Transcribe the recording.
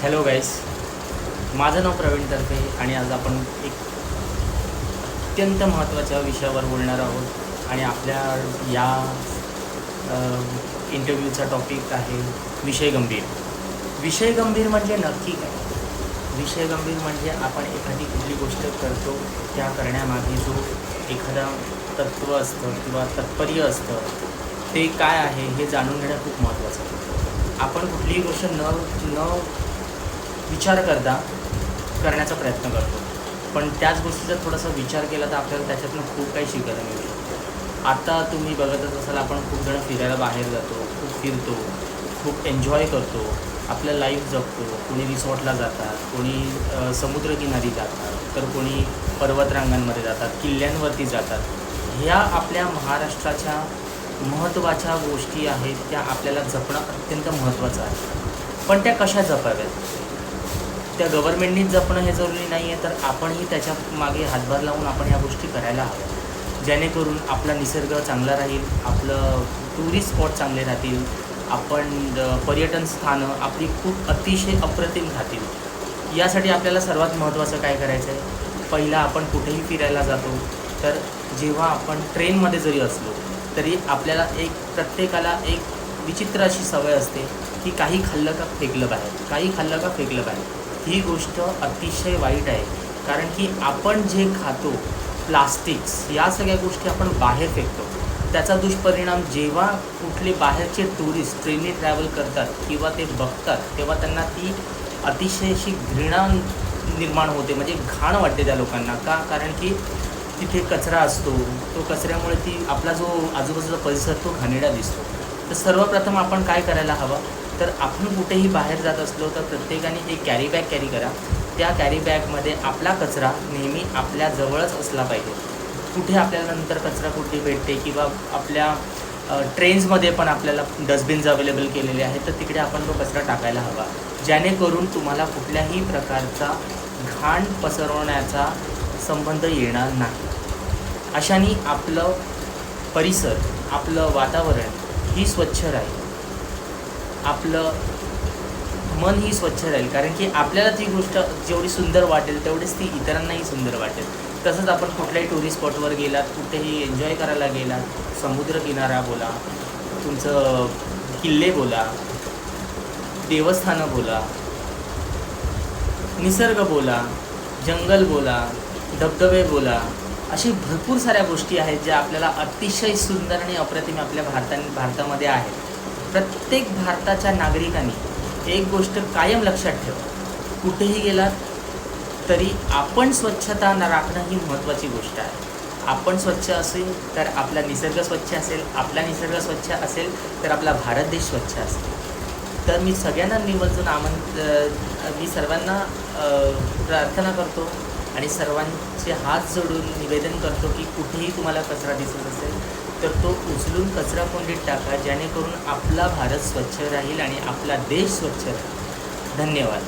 Hello गाईस, माझं नाव प्रवीण तर्फे आणि आज आपण एक अत्यंत महत्त्वाच्या विषयावर बोलणार आहोत. आणि आपल्या या इंटरव्ह्यूचा टॉपिक आहे विषय गंभीर. विषय गंभीर म्हणजे नक्की काय? विषय गंभीर म्हणजे आपण एखादी कुठली गोष्ट करतो, त्या करण्यामागे जो एखादा तत्त्व असतं किंवा तात्पर्य असतं ते काय आहे हे जाणून घेणं खूप महत्त्वाचं आहे. आपण कुठलीही गोष्ट न विचार करता करण्याचा प्रयत्न करतो, पण त्याच गोष्टीचा थोडासा विचार केला तर आपल्याला त्याच्यातून खूप काही शिकायला मिळू शकतं. आता तुम्ही बघतच असाल, आपण खूप जण फिरायला बाहेर जातो, खूप फिरतो, खूप एन्जॉय करतो, आपलं लाईफ जगतो. कोणी रिसॉर्टला जातात, कोणी समुद्रकिनारी जातात, तर कोणी पर्वतरांगांमध्ये जातात, किल्ल्यांवरती जातात. ह्या आपल्या महाराष्ट्राच्या महत्त्वाच्या गोष्टी आहेत, त्या आपल्याला जपणं अत्यंत महत्त्वाचं आहे. पण त्या कशा जपाव्यात? त्या गव्हर्नमेंटनीच जपणं हे जरुरी नाही आहे, तर आपणही त्याच्या मागे हातभार लावून आपण ह्या गोष्टी करायला हव्या, जेणेकरून आपला निसर्ग चांगला राहील, आपलं टुरिस्ट स्पॉट चांगले राहतील, आपण पर्यटन स्थानं आपली खूप अतिशय अप्रतिम राहतील. यासाठी आपल्याला सर्वात महत्त्वाचं काय करायचं आहे? पहिला, आपण कुठेही फिरायला जातो तर जेव्हा आपण ट्रेनमध्ये जरी असलो तरी आपल्याला प्रत्येकाला एक विचित्र अशी सवय असते की काही खाल्लं का फेकलं बाहेर, काही खाल्लं का फेकलं बाहेर. ही गोष्ट अतिशय वाईट आहे, कारण की आपण जे खातो, प्लास्टिक्स, या सगळ्या गोष्टी आपण बाहेर फेकतो. त्याचा दुष्परिणाम जेव्हा कुठले बाहेरचे टुरिस्ट ट्रेनने ट्रॅव्हल करतात किंवा ते बघतात, तेव्हा त्यांना ती अतिशय अशी घृणा निर्माण होते, म्हणजे घाण वाटते त्या लोकांना. का? कारण की तिथे कचरा असतो, तो कचऱ्यामुळे आपला जो आजूबाजूचा परिसर तो घाणेरडा दिसतो. तर सर्वप्रथम आपण काय करायला हवं? तर आपण कुठेही बाहेर जात असलो तर प्रत्येकाने एक कॅरी बॅग कॅरी करा. त्या कॅरी बॅगमध्ये आपला कचरा नेहमी आपल्या जवळच असला पाहिजे. कुठे आपल्याला नंतर कचरा कुठे भेटते किंवा आपल्या ट्रेन्समध्ये पण आपल्याला डस्टबिन्स अवेलेबल केलेले आहेत, तर तिकडे आपण तो कचरा टाकायला हवा, जेणेकरून तुम्हाला कुठल्याही प्रकारचा घाण पसरवण्याचा संबंध येणार नाही. अशाने आपलं परिसर, आपलं वातावरण ही स्वच्छ राहील, आपलं मन ही स्वच्छ राहील. कारण की आपल्याला ती गोष्ट जेवढी सुंदर वाटेल तेवढीच ती इतरांनाही सुंदर वाटेल. तसंच आपण कुठल्याही टुरिस्ट स्पॉटवर गेलात, कुठेही एन्जॉय करायला गेलात, समुद्रकिनारा बोला, तुमचं किल्ले बोला, देवस्थानं बोला, निसर्ग बोला, जंगल बोला, धबधबे बोला, अशी भरपूर साऱ्या गोष्टी आहेत ज्या आपल्याला अतिशय सुंदर आणि अप्रतिम आपल्या भारतामध्ये आहेत. प्रत्येक भारताच्या नागरिकांनी एक गोष्ट कायम लक्षात ठेवा, कुठेही गेलात तरी आपण स्वच्छता राखणं ही महत्त्वाची गोष्ट आहे. आपण स्वच्छ असेल तर आपला निसर्ग स्वच्छ असेल, आपला निसर्ग स्वच्छ असेल तर आपला भारत देश स्वच्छ असेल. तर मी सगळ्यांना मी सर्वांना प्रार्थना करतो आणि सर्वांचे हात जोडून निवेदन करतो की कुठेही तुम्हाला कचरा दिसत असेल तर तो उचलून कचराकुंडीत टाका, जेणेकरून आपला भारत स्वच्छ राहील आणि आपला देश स्वच्छ राहील. धन्यवाद.